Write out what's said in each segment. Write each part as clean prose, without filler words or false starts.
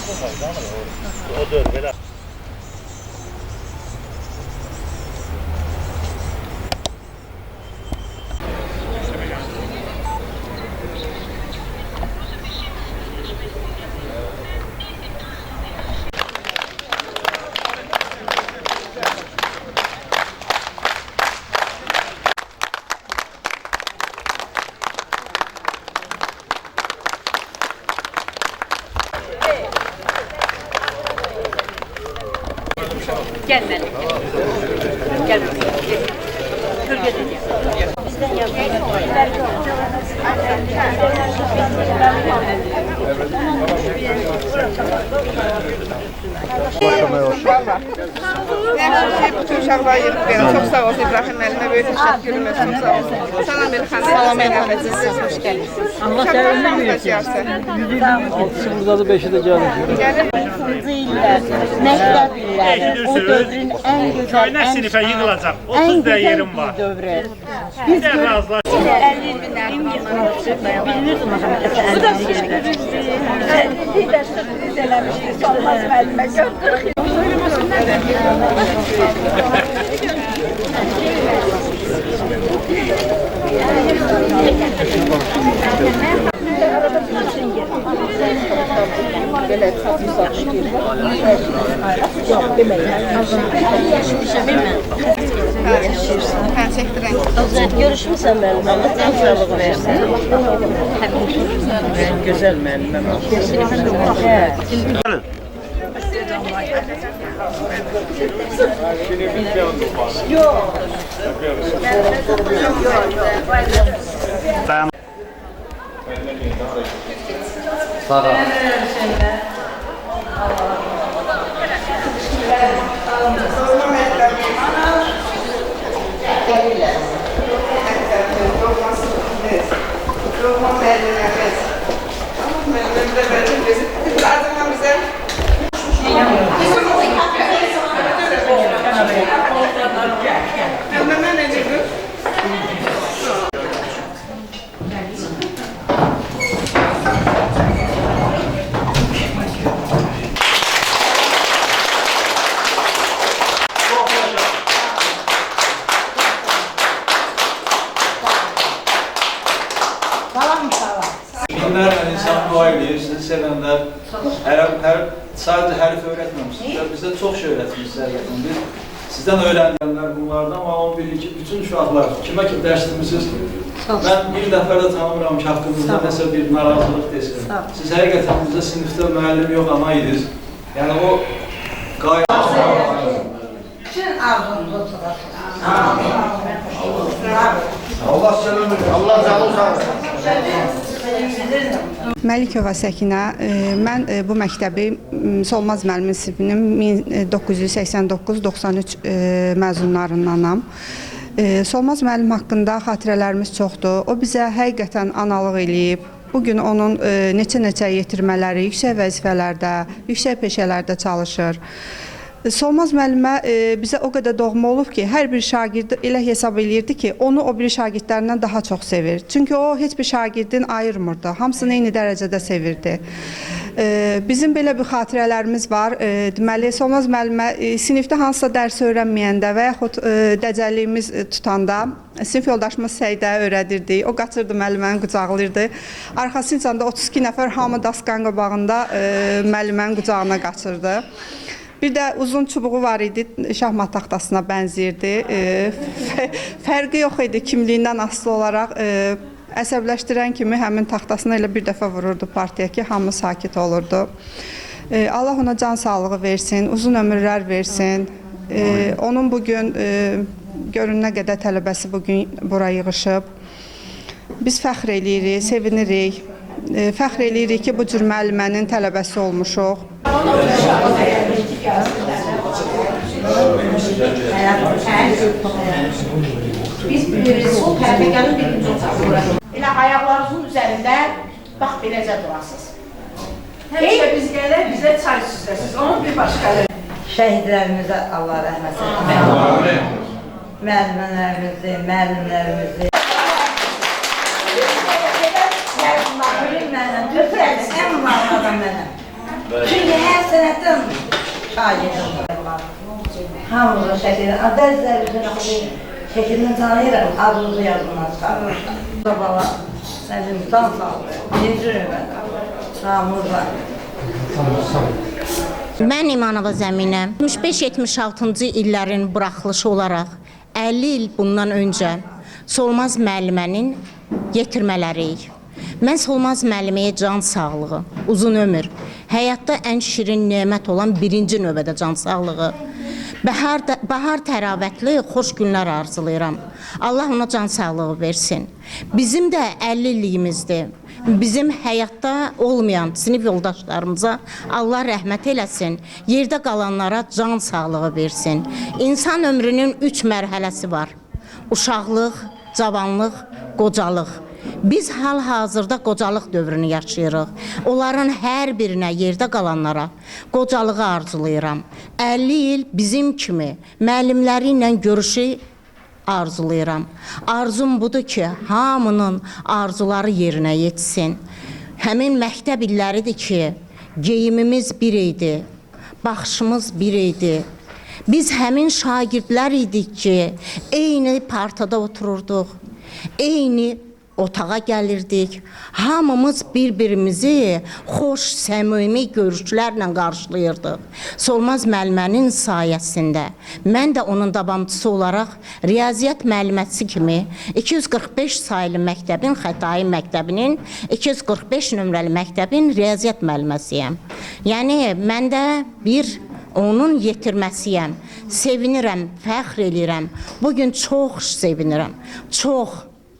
O dör belə. Gel ben. Gel bakayım. Dur gelin. Bizden yapalım. Bütün uşaqlar yerib verin. Çox sağ olsun İbrahim müəllimə, böyük təşəkkürüm və çox sağ olsun. Salam Elxan. Salam Elxan. Hoş gəldiniz. Allah sənin versin. 6'sı buradadır, 5'i de gelir. illər, məktəb illəri, o dövrün ən gözəl, ən sinifə yığılacaq. 30 da yerim var. Dövrü. Biz də razılaşdıq. 50 minlərdən bilmirdim Məhəmməd bu da bir də sürpriz eləmişdik. Solmaz müəllimə 40 il. Belə satış Yox, deməyin. Yaşmışam, bilməm. Hə, çəkdirən. Görüşmüsən müəllimə, Allah sən sağlıq versin. Güzel müəlliməm. Yox. Sağ ol. Binlerle insan dua ediyor, sizi sevenler. Sadece herif öğretmemişsiniz. Bizde çok şey öğretmişsiniz. Biz sizden öğrenenler bunlardan ama 11-ci bütün uşaqlar kime ki dərslimisiz. Ben bir dəfə də tanımıram ki, haqqınızda nəsə bir narazılıq desin. Siz həqiqətən bizdə sinifdə müəllim yox, ana idiniz. Yəni o gayet... Bütün arzumuzu tutasın. Allah selam verir. Allah canı sağ olsun. Məlikova Səkinə, mən bu məktəbi Solmaz müəllimin sinifinin 1989-93 məzunlarındanam. Solmaz müəllim haqqında xatirələrimiz çoxdur. O bizə həqiqətən analıq eləyib. Bugün onun neçə yetirmələri, yüksək vəzifələrdə, yüksək peşələrdə çalışır. Solmaz müəllimə bizə o qədər doğma olub ki, hər bir şagird elə hesab eləyirdi ki, onu o biri şagirdlərindən daha çox sevir. Çünki o heç bir şagirdin ayırmırdı, hamısını eyni dərəcədə sevirdi. Bizim belə bir xatirələrimiz var. Deməli, Solmaz müəllimə sinifdə hansısa dərs öyrənməyəndə və yaxud dəcəlliyimiz tutanda sinif yoldaşımız Səidə öyrədirdi. O qaçırdı müəllimənin qucaqlayırdı. Arxasınca da 32 nəfər hamı daskan qabağında müəllimənin qucağına qaçırdı. Bir də uzun çubuğu var idi, şahmat taxtasına bənzəyirdi. Fərqi yox idi, kimliyindən asılı olaraq əsəbləşdirən kimi həmin taxtasına elə bir dəfə vururdu partiya ki, hamı sakit olurdu. Allah ona can sağlığı versin, uzun ömürlər versin. Onun bugün görün nə qədər tələbəsi bugün bura yığışıb. Biz fəxr eləyirik, sevinirik. Fəxr eləyirik ki, bu cür müəllimənin tələbəsi olmuşuq. Biz sol tərəfə gəlib birinci otaqda. Elə ayaqlarınızın üzərində bax beləcə durasınız. Həmişə biz gələr, bizə çay süzəsiz, onun bir başqaları. Şəhidlərimizə Allah rəhmət etsin. Müəllimlərimizi, müəllimlərimizi. Türkiyədə ən var adam mənəm. Çünki hər sənətdən şagirim var. Hamımıza şəkildə, bəzilərimizin şəkilini tanıyıram, adınızı yazılmaz çıxarmışlar. Baba, sənin can sağlığı, birinci növbədə, sağımız var. Mən İmanova Zəminə 65-76-cı illərin buraxılışı olaraq 50 il bundan öncə Solmaz müəllimənin yetirmələriyik. Mən Solmaz müəlliməyə can sağlığı, uzun ömür, həyatda ən şirin nemət olan birinci növbədə can sağlığı, bahar təravətli, xoş günlər arzulayıram. Allah ona can sağlığı versin. Bizim də 50 illiyimizdir. Bizim həyatda olmayan sinif yoldaşlarımıza Allah rəhmət eləsin, yerdə qalanlara can sağlığı versin. İnsan ömrünün 3 mərhələsi var. Uşaqlıq, cavanlıq, qocalıq. Biz hal-hazırda qocalıq dövrünü yaşayırıq. Onların hər birinə, yerdə qalanlara qocalığı arzulayıram. 50 il bizim kimi müəllimləri ilə görüşü arzulayıram. Arzum budur ki, hamının arzuları yerinə yetsin. Həmin məktəb illəridir ki, geyimimiz bir idi, baxışımız bir idi. Biz həmin şagirdlər idik ki, eyni partada otururduq, eyni otağa gəlirdik. Hamımız bir-birimizi xoş, səmimi görüşlərlə qarşılayırdıq. Solmaz müəllimənin sayəsində mən də onun davamçısı olaraq riyaziyyat müəlliməsi kimi 245 sayılı məktəbin, Xətai məktəbinin 245 nömrəli məktəbin riyaziyyat müəlliməsiyəm. Yəni, mən də bir onun yetirməsiyəm. Sevinirəm, fəxr edirəm. Bugün çox sevinirəm, çox.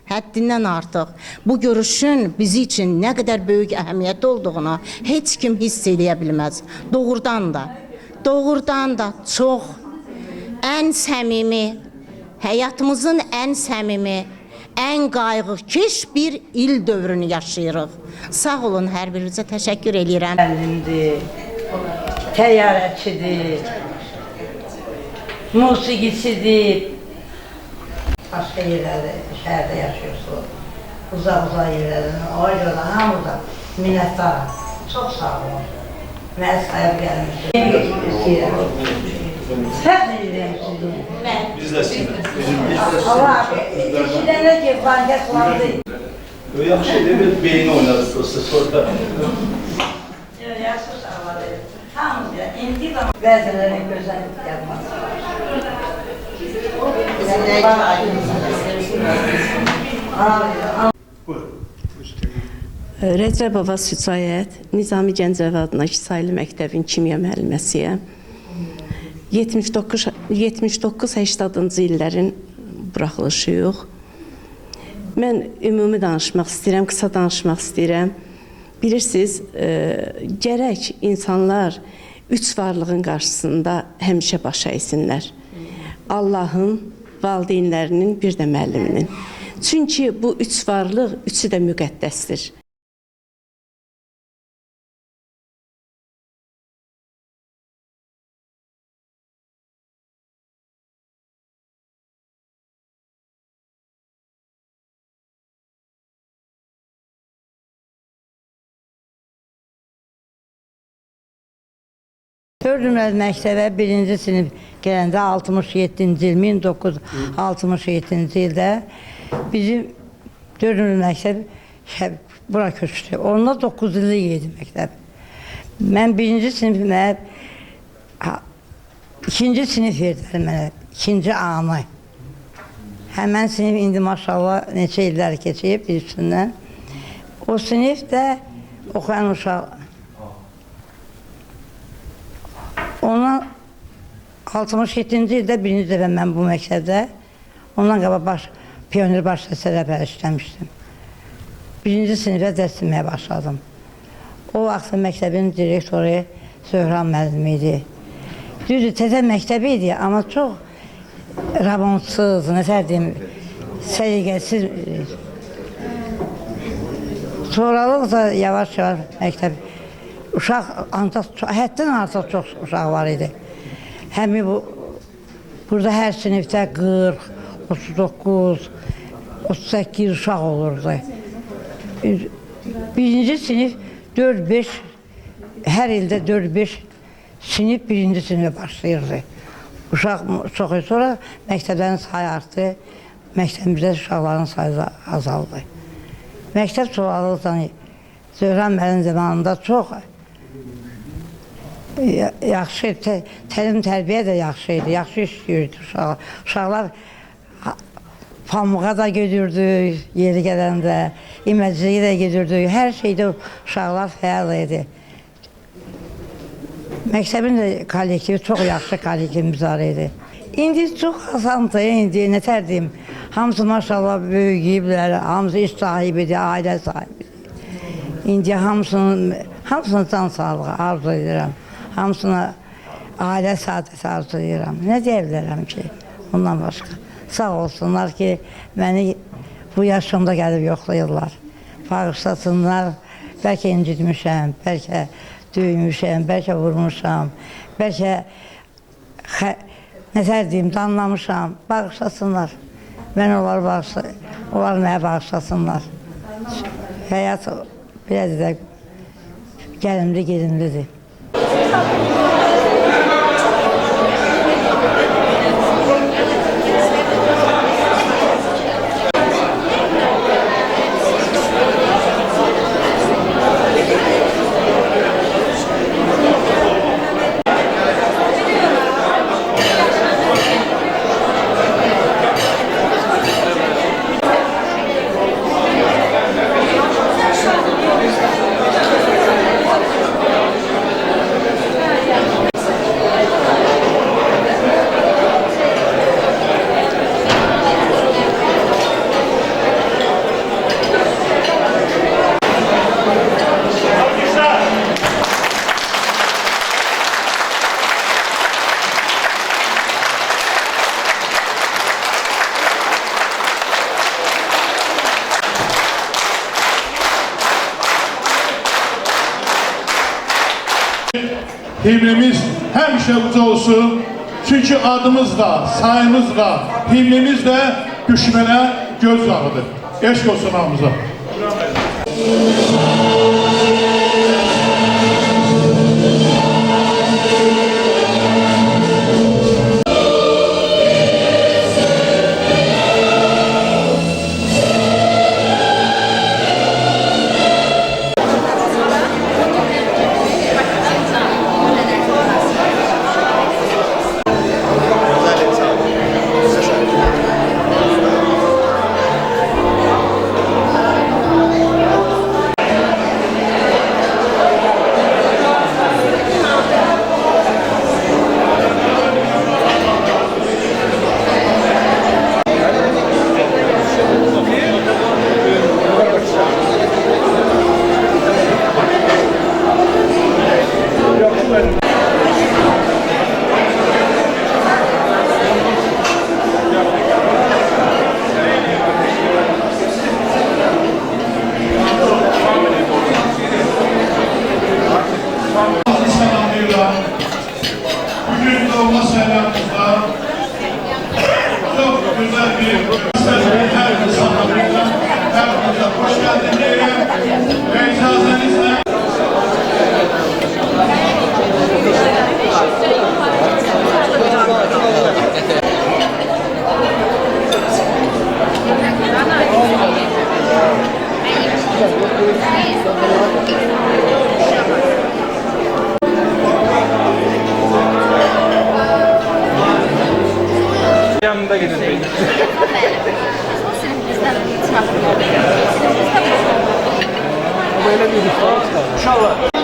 Həddindən artıq bu görüşün bizi üçün nə qədər böyük əhəmiyyəti olduğunu heç kim hiss edə bilməz. Doğrudan da çox, ən səmimi, həyatımızın ən səmimi, ən qayğıkeş bir il dövrünü yaşayırıq. Sağ olun, hər birinizə təşəkkür edirəm. Müəllimdir, təyyarəçidir, musiqisidir. Başqa yerlərdə, şəhərdə yaşıyorsunuz, uzaq yerlərdən, o görə hamıda minnətdarım. Çox sağ olun. Mənə sahib gəlmişdir. Fəxr edirəm sizi. Biz də sizinle. Allah, iki dənə ki, bankət vardı. Yaxşı deyil, beyni oynadı prosta sorda. Yaxşı sağ olun. Hamıca, indi zaman bəzilərə gözəllik yapması var. Rəcəbova Sücayət, Nizami Gəncəvi adına sayılı məktəbin kimya müəlliməsiyəm. 79-80-cı illərin buraxılışıyıq. Mən ümumi danışmaq istəyirəm, qısa danışmaq istəyirəm. Bilirsiniz, gərək insanlar üç varlığın qarşısında həmişə baş əysinlər. Allahın, valideynlərinin, bir də müəlliminin. Çünki bu üç varlıq, üçü də müqəddəsdir. Dördümüz məktəbə birinci sinif gələndə 67-ci il, 1967-ci ildə bizim dördümüz məktəb bura köçdü. Onunla 9 illik idi məktəb. Mən birinci sinifimə, ikinci sinif verdilər mənə, ikinci anı. Həmən sinif indi maşallah neçə illər keçib bir üstündən. O sinifdə oxuyan uşaq. Ondan 67-ci ildə birinci dəfə mən bu məktəbdə, ondan qabaq pionir baş səsələ işləmişdim. Birinci sinifə dərs etməyə başladım. O vaxt məktəbin direktoru Zöhran müəllim idi. Düzdür, təzə məktəbi idi, amma çox rabonsuz, nəsə deyim, səliqəsiz. Sonralıqca yavaş-yavaş məktəb, uşaq həddən artıq çox uşaq var idi. Həmi burada hər sinifdə 40, 39, 38 uşaq olurdu. Birinci sinif 4-5 hər ildə 4-5 sinif birinci sinifə başlayırdı. Uşaq çox sonra məktəblərin sayı artdı, məktəbimizdə uşaqların sayı azaldı. Məktəb çoxalırsan, Zöhrəm müəllim zamanında çox yaxşı, təlim-tərbiyə də yaxşı idi, yaxşı işləyirdi uşaqlar. Uşaqlar pamuğa da gedirdi, yeri gələndə, iməciliyə də gedirdi, hər şeydə uşaqlar fəal idi. Məktəbin də kollektivi çox yaxşı kollektivimiz var idi. İndi çox asandır, indi nətər deyim, hamısı maşallah böyüyüblər, hamısı iş sahibidir, ailə sahibidir. İndi hamısına can sağlığı arzu edirəm, hamısına ailə saadəti arzu edirəm. Nə deyə bilərəm ki, ondan başqa. Sağ olsunlar ki, məni bu yaşımda gəlib yoxlayırlar. Bağışlasınlar, bəlkə incitmişəm, bəlkə döymüşəm, bəlkə vurmuşam, bəlkə nətər deyim, danlamışam, bağışlasınlar. Onlar mənə bağışlasınlar. Həyat biraz da gəlimli, gedimlidir. Himnimiz həmişə uca olsun. Çünki adımız da, sayımız da, himnimiz də düşmənə göz yağıdır. Eşq olsun hamımıza. Bugün doğma selamımızda çok güzel bir her insanlarımıza hepinize hoş geldin diyelim ve icazenizle yanında gidin. Böyle bir ifade. İnşallah.